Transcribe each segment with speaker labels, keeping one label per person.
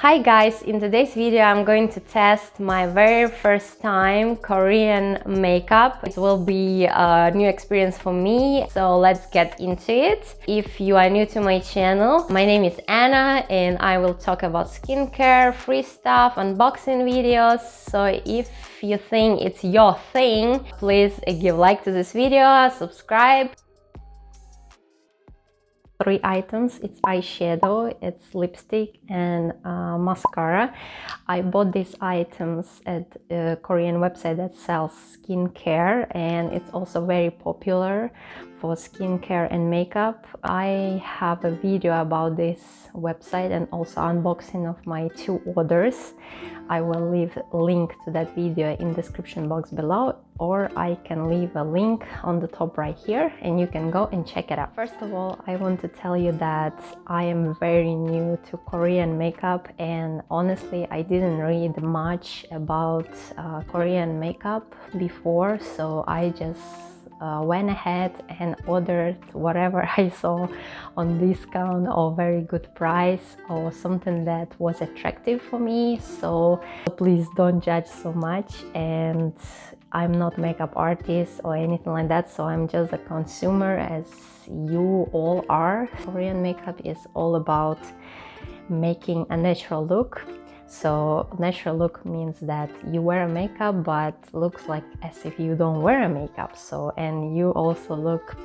Speaker 1: Hi guys, in today's video I'm going to test my very first time Korean makeup. It will be a new experience for me, so let's get into it. If you are new to my channel, my name is Anna and I will talk about skincare, free stuff, unboxing videos. So if you think it's your thing, please give a like to this video, subscribe. 3 items. It's eyeshadow, it's lipstick, and mascara. I bought these items at a Korean website that sells skincare, and it's also very popular for skincare and makeup. I have a video about this website and also unboxing of my 2 orders. I will leave a link to that video in the description box below, or I can leave a link on the top right here and you can go and check it out. First of all, I want to tell you that I am very new to Korean makeup, and honestly I didn't read much about Korean makeup before, so I just went ahead and ordered whatever I saw on discount or very good price or something that was attractive for me. So please don't judge so much, and I'm not makeup artist or anything like that, so I'm just a consumer as you all are. Korean makeup is all about making a natural look. So natural look means that you wear a makeup but looks like as if you don't wear a makeup, so and you also look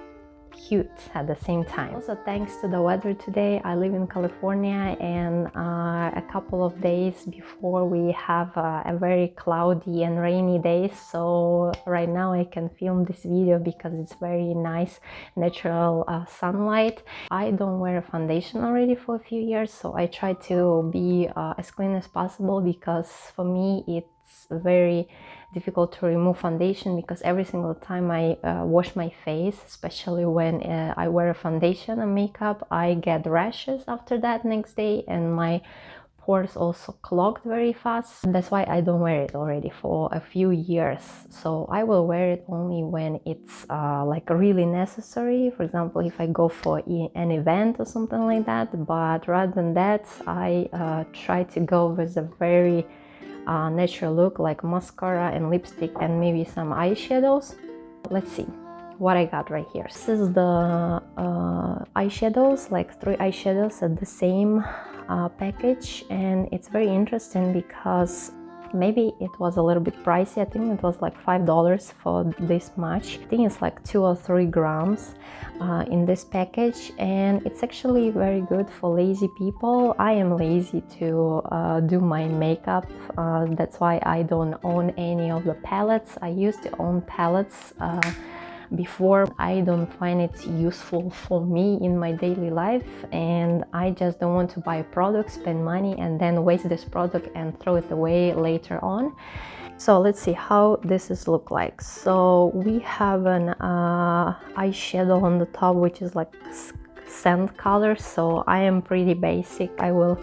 Speaker 1: cute at the same time. Also, thanks to the weather today, I live in California, and a couple of days before we have a very cloudy and rainy day, so right now I can film this video because it's very nice natural sunlight. I don't wear a foundation already for a few years, so I try to be as clean as possible, because for me it's very difficult to remove foundation, because every single time I wash my face, especially when I wear a foundation and makeup, I get rashes after that next day, and my pores also clogged very fast. That's why I don't wear it already for a few years. So I will wear it only when it's like really necessary. For example, if I go for an event or something like that. But rather than that, I try to go with a very natural look, like mascara and lipstick and maybe some eyeshadows. Let's see what I got right here. This is the eyeshadows, like 3 eyeshadows at the same package, and it's very interesting because maybe it was a little bit pricey. I think it was like $5 for this much. I think it's like 2 or 3 grams in this package, and it's actually very good for lazy people. I am lazy to do my makeup, that's why I don't own any of the palettes. I used to own palettes before. I don't find it useful for me in my daily life, and I just don't want to buy a product, spend money, and then waste this product and throw it away later on. So let's see how this is look like. So we have an eyeshadow on the top, which is like sand color, so I am pretty basic. I will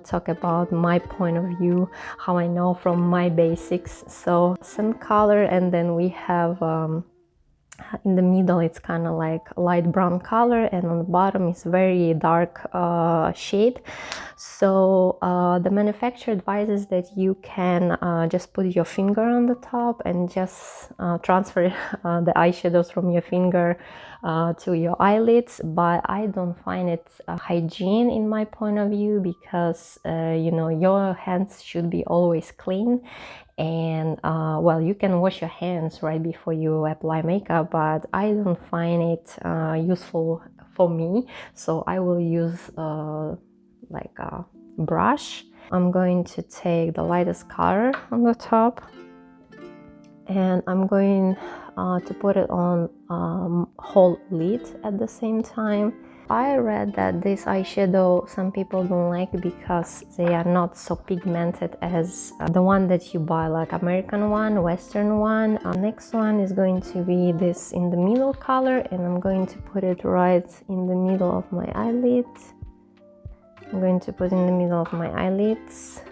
Speaker 1: talk about my point of view, how I know from my basics. So sand color, and then we have in the middle it's kind of like light brown color, and on the bottom is very dark shade. So the manufacturer advises that you can just put your finger on the top and just transfer the eyeshadows from your finger to your eyelids, but I don't find it hygiene in my point of view, because your hands should be always clean, and well, you can wash your hands right before you apply makeup, but I don't find it useful for me, so I will use like a brush. I'm going to take the lightest color on the top, and I'm going to put it on whole lid at the same time. I read that this eyeshadow some people don't like because they are not so pigmented as the one that you buy, like American one, Western one. Next one is going to be this in the middle color, and I'm going to put it right in the middle of my eyelid. I'm going to put in the middle of my eyelids.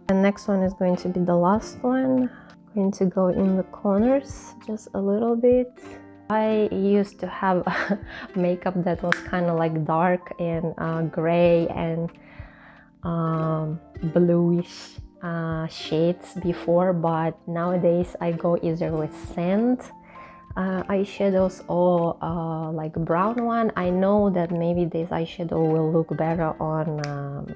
Speaker 1: The next one is going to be the last one. I'm going to go in the corners just a little bit. I used to have makeup that was kind of like dark and gray and bluish shades before, but nowadays I go either with sand eyeshadows or like brown one. I know that maybe this eyeshadow will look better on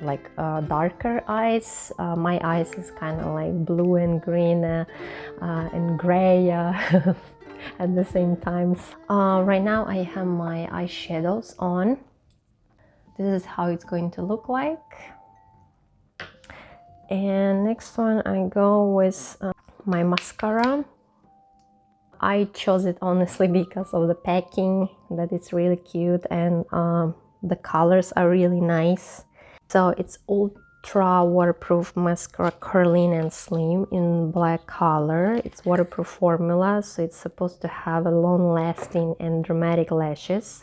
Speaker 1: like darker eyes. My eyes is kind of like blue and green and gray at the same time. Right now I have my eyeshadows on. This is how it's going to look like. And next one I go with my mascara. I chose it honestly because of the packing, that it's really cute, and the colors are really nice. So it's ultra waterproof mascara, curling and slim in black color. It's waterproof formula, so it's supposed to have a long lasting and dramatic lashes.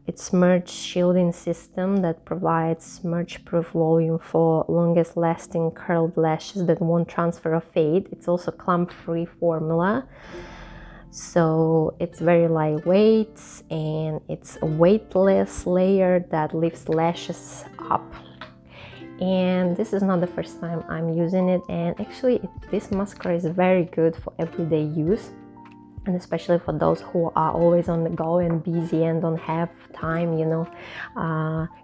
Speaker 1: It's smudge shielding system that provides smudge proof volume for longest lasting curled lashes that won't transfer or fade. It's also clump free formula. So it's very lightweight and it's a weightless layer that lifts lashes up. And this is not the first time I'm using it, and actually this mascara is very good for everyday use, and especially for those who are always on the go and busy and don't have time, you know,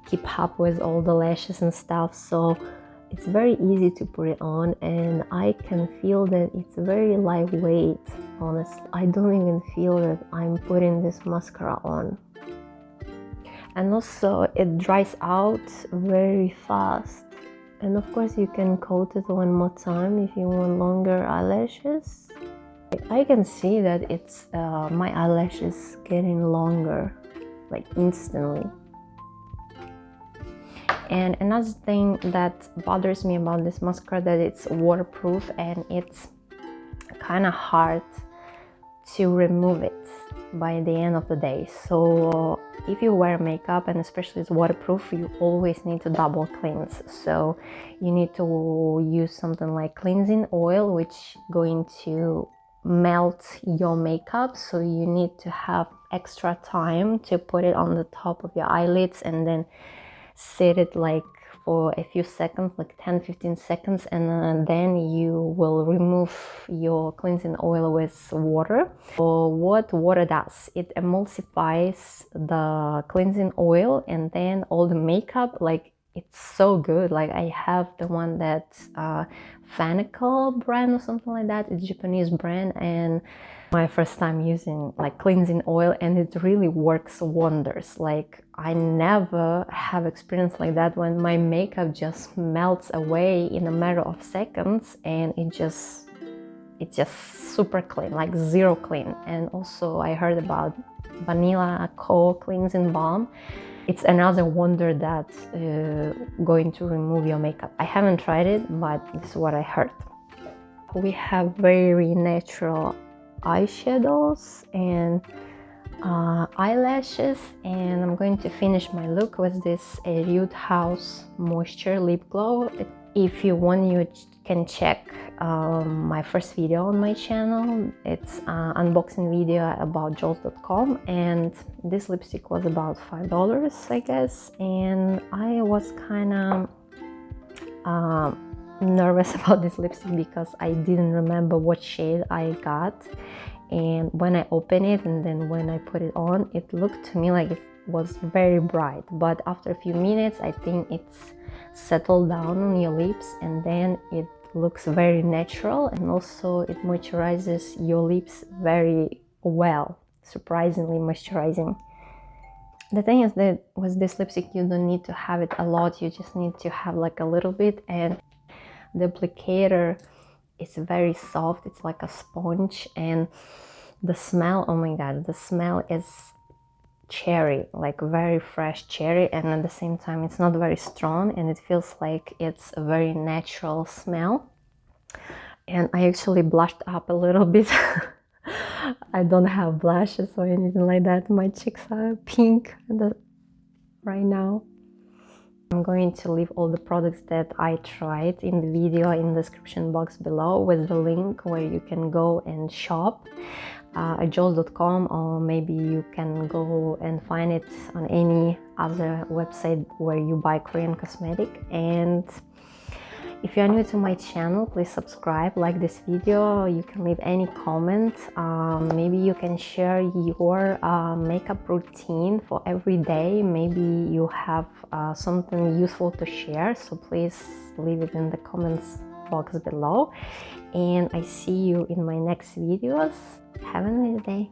Speaker 1: keep up with all the lashes and stuff. So it's very easy to put it on, and I can feel that it's very lightweight. Honestly, I don't even feel that I'm putting this mascara on. And also it dries out very fast. And of course you can coat it one more time if you want longer eyelashes. I can see that it's my eyelashes getting longer, like instantly. And another thing that bothers me about this mascara, that it's waterproof and it's kind of hard to remove it by the end of the day. So if you wear makeup, and especially it's waterproof, you always need to double cleanse. So you need to use something like cleansing oil, which going to melt your makeup. So you need to have extra time to put it on the top of your eyelids and then set it like for a few seconds, like 10-15 seconds, and then you will remove your cleansing oil with water. So what water does, it emulsifies the cleansing oil, and then all the makeup, like it's so good. Like I have the one that Fanical brand or something like that. It's a Japanese brand, and my first time using like cleansing oil, and it really works wonders. Like I never have experience like that when my makeup just melts away in a matter of seconds, and it's just super clean, like zero clean. And also I heard about Vanilla Co cleansing balm. It's another wonder that going to remove your makeup. I haven't tried it, but this is what I heard. We have very natural eyeshadows and eyelashes, and I'm going to finish my look with this Etude House Moisture Lip Glow. If you want, you can check my first video on my channel. It's an unboxing video about JOLSE.com, and this lipstick was about $5, I guess. And I was kind of nervous about this lipstick because I didn't remember what shade I got. And when I opened it and then when I put it on, it looked to me like it was very bright. But after a few minutes, I think it's settled down on your lips, and then it looks very natural, and also it moisturizes your lips very well, surprisingly moisturizing. The thing is that with this lipstick, you don't need to have it a lot, you just need to have like a little bit, and the applicator is very soft, it's like a sponge, and the smell, oh my god, the smell is cherry, like very fresh cherry, and at the same time it's not very strong, and it feels like it's a very natural smell. And I actually blushed up a little bit. I don't have blushes or anything like that. My cheeks are pink right now. I'm going to leave all the products that I tried in the video in the description box below with the link where you can go and shop at JOLSE.com, or maybe you can go and find it on any other website where you buy Korean cosmetic. And if you are new to my channel, please subscribe, like this video. You can leave any comment. Maybe you can share your makeup routine for every day. Maybe you have something useful to share, so please leave it in the comments box below. And I see you in my next videos. Have a nice day.